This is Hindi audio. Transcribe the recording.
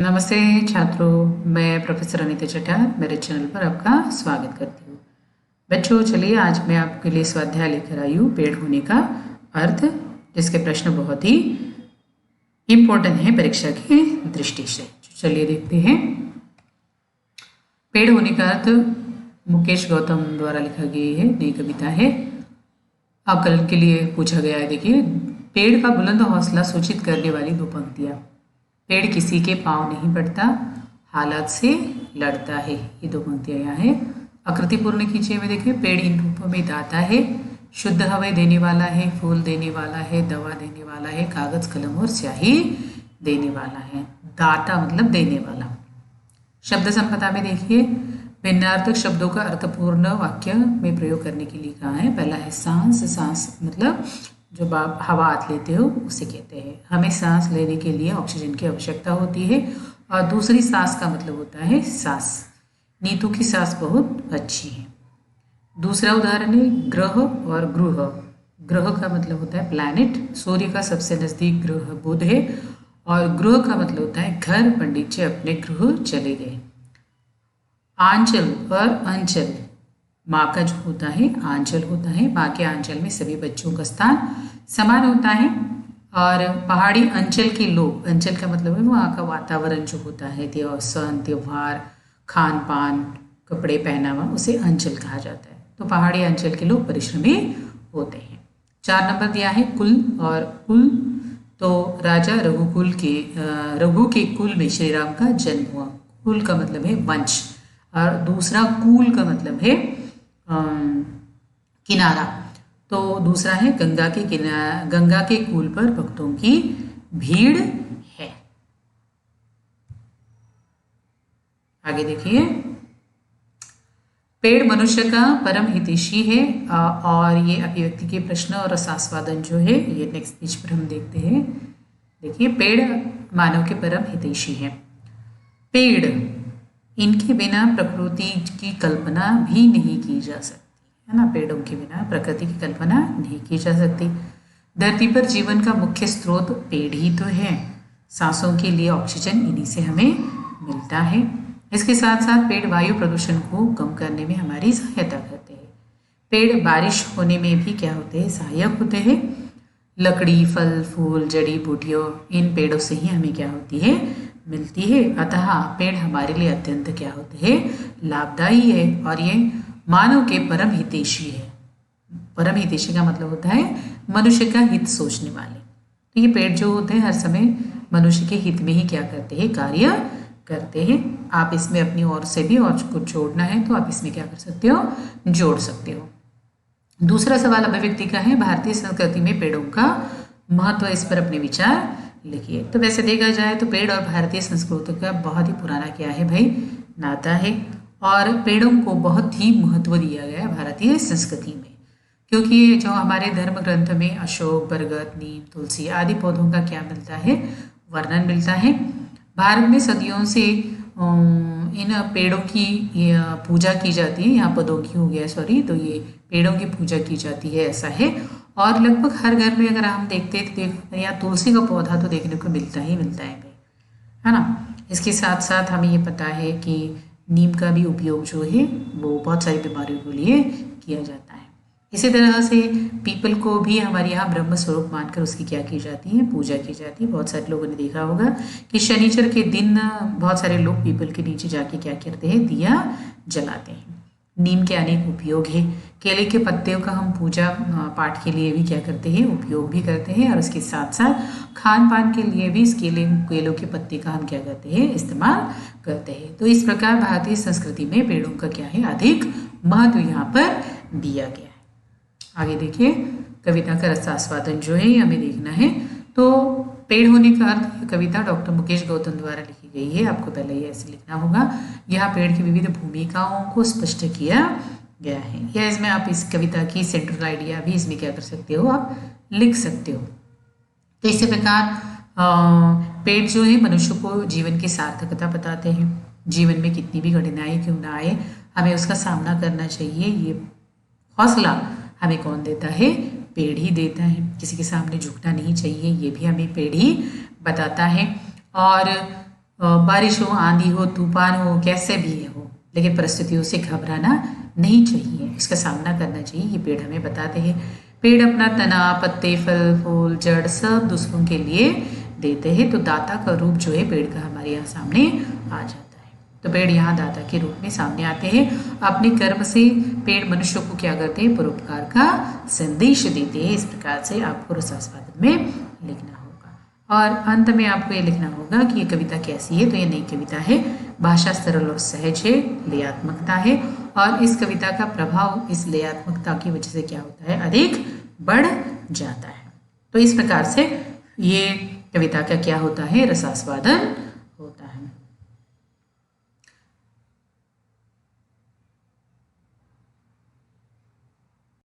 नमस्ते छात्रों, मैं प्रोफेसर अनीता चट्टार मेरे चैनल पर आपका स्वागत करती हूँ। बच्चों, चलिए आज मैं आपके लिए स्वाध्याय लेकर आई हूँ पेड़ होने का अर्थ, जिसके प्रश्न बहुत ही इम्पोर्टेंट हैं परीक्षा की दृष्टि से। चलिए देखते हैं। पेड़ होने का अर्थ मुकेश गौतम द्वारा लिखा गया है, नई कविता है। आकलन के लिए पूछा गया है। देखिए, पेड़ का बुलंद हौसला सूचित करने वाली दो पंक्तियाँ। पेड़ किसी के पाँव नहीं पड़ता, हालात से लड़ता है। ये दो पंक्तियाँ यहाँ है। आकृति पूर्ण कीजिए में देखिए, पेड़ इन रूपों में दाता है, शुद्ध हवा देने वाला है, फूल देने वाला है, दवा देने वाला है, कागज कलम और स्याही देने वाला है। दाता मतलब देने वाला। शब्द संपदा में देखिए, भिन्नार्थक शब्दों का अर्थपूर्ण वाक्य में प्रयोग करने के लिए कहा है। पहला है सांस। सांस मतलब जब आप हवा हाथ लेते हो उसे कहते हैं। हमें सांस लेने के लिए ऑक्सीजन की आवश्यकता होती है। और दूसरी सांस का मतलब होता है सांस। नीतू की सांस बहुत अच्छी है। दूसरा उदाहरण है ग्रह और गृह। ग्रह का मतलब होता है प्लैनेट। सूर्य का सबसे नजदीक ग्रह बुध है। और गृह का मतलब होता है घर। पंडित जी अपने गृह चले गए। आंचल और अंचल, माँ का जो होता है आंचल होता है। माँ के आंचल में सभी बच्चों का स्थान समान होता है। और पहाड़ी अंचल के लोग, अंचल का मतलब है वहाँ का वातावरण जो होता है, त्योहार, खान पान, कपड़े पहनावा, उसे अंचल कहा जाता है। तो पहाड़ी अंचल के लोग परिश्रमी होते हैं। 4 नंबर दिया है कुल और कुल। तो राजा रघु के कुल में श्री राम का जन्म हुआ। कुल का मतलब है वंश। और दूसरा कूल का मतलब है किनारा। तो दूसरा है गंगा के कूल पर भक्तों की भीड़ है। आगे देखिए, पेड़ मनुष्य का परम हितैषी है। और ये अभिव्यक्ति के प्रश्न और रसास्वादन जो है ये नेक्स्ट पेज पर हम देखते हैं। देखिए, पेड़ मानव के परम हितैषी है। पेड़, इनके बिना प्रकृति की कल्पना भी नहीं की जा सकती, है ना। पेड़ों के बिना प्रकृति की कल्पना नहीं की जा सकती। धरती पर जीवन का मुख्य स्रोत पेड़ ही तो है। सांसों के लिए ऑक्सीजन इन्हीं से हमें मिलता है। इसके साथ साथ पेड़ वायु प्रदूषण को कम करने में हमारी सहायता करते हैं। पेड़ बारिश होने में भी क्या होते हैं, सहायक होते हैं। लकड़ी, फल, फूल, जड़ी बूटियों, इन पेड़ों से ही हमें क्या होती है, मिलती है। अतः पेड़ हमारे लिए अत्यंत क्या होते हैं, लाभदायी है। और ये मानव के परम हितैषी है। परम हितैषी का मतलब होता है मनुष्य का हित सोचने वाले। तो ये पेड़ जो होते हैं हर समय मनुष्य के हित में ही क्या करते हैं, कार्य करते हैं। आप इसमें अपनी ओर से भी और कुछ जोड़ना है तो आप इसमें क्या कर सकते हो, जोड़ सकते हो। दूसरा सवाल अभिव्यक्ति का है, भारतीय संस्कृति में पेड़ों का महत्व। इस पर अपने विचार लिखिए। तो वैसे देखा जाए तो पेड़ और भारतीय संस्कृति का बहुत ही पुराना क्या है भाई, नाता है। और पेड़ों को बहुत ही महत्व दिया गया है भारतीय संस्कृति में, क्योंकि जो हमारे धर्म ग्रंथ में अशोक, बरगद, नीम, तुलसी आदि पौधों का क्या मिलता है, वर्णन मिलता है। भारत में सदियों से इन पेड़ों की पूजा की जाती है। यहाँ पौधों की हो गया सॉरी, तो ये पेड़ों की पूजा की जाती है, ऐसा है। और लगभग हर घर में अगर हम देखते हैं तो यहाँ तुलसी का पौधा तो देखने को मिलता ही मिलता है भाई, है ना। इसके साथ साथ हमें ये पता है कि नीम का भी उपयोग जो है वो बहुत सारी बीमारियों के लिए किया जाता है। इसी तरह से पीपल को भी हमारे यहाँ ब्रह्म स्वरूप मानकर उसकी क्या की जाती है, पूजा की जाती है। बहुत सारे लोगों ने देखा होगा कि शनिचर के दिन बहुत सारे लोग पीपल के नीचे जाके क्या करते हैं, दिया जलाते हैं। नीम के अनेक उपयोग है। केले के पत्तों का हम पूजा पाठ के लिए भी क्या करते हैं, उपयोग भी करते हैं। और इसके साथ साथ खान पान के लिए भी इस केलों के पत्ते का हम क्या करते हैं, इस्तेमाल करते हैं। तो इस प्रकार भारतीय संस्कृति में पेड़ों का क्या है, अधिक महत्व यहाँ पर दिया गया है। आगे देखिए, कविता का रसास्वादन जो है हमें देखना है। तो पेड़ होने का अर्थ, कविता डॉक्टर मुकेश गौतम द्वारा लिखी गई है। आपको पहले ये ऐसे लिखना होगा। यहाँ पेड़ की विविध भूमिकाओं को स्पष्ट किया गया है। या इसमें आप इस कविता की सेंट्रल आइडिया भी इसमें क्या कर सकते हो, आप लिख सकते हो। तो इसी प्रकार पेड़ जो है मनुष्य को जीवन की सार्थकता बताते हैं। जीवन में कितनी भी कठिनाई क्यों ना आए, हमें उसका सामना करना चाहिए। ये हौसला हमें कौन देता है, पेड़ ही देता है। किसी के सामने झुकना नहीं चाहिए, ये भी हमें पेड़ ही बताता है। और बारिश हो, आंधी हो, तूफान हो, कैसे भी हो, लेकिन परिस्थितियों से घबराना नहीं चाहिए, इसका सामना करना चाहिए। ये पेड़ हमें बताते हैं। पेड़ अपना तना, पत्ते, फल, फूल, जड़ सब दूसरों के लिए देते हैं। तो दाता का रूप जो है पेड़ का हमारे यहाँ सामने आ जाता है। तो पेड़ यहाँ दाता के रूप में सामने आते हैं। अपने कर्म से पेड़ मनुष्यों को क्या करते हैं? परोपकार का संदेश देते हैं। इस प्रकार से आपको रसास्वादन में लिखना होगा। और अंत में आपको ये लिखना होगा कि ये कविता कैसी है। तो ये नई कविता है, भाषा सरल और सहज है, लयात्मकता है, और इस कविता का प्रभाव इस लयात्मकता की वजह से क्या होता है? अधिक बढ़ जाता है। तो इस प्रकार से ये कविता का क्या होता है? रसास्वादन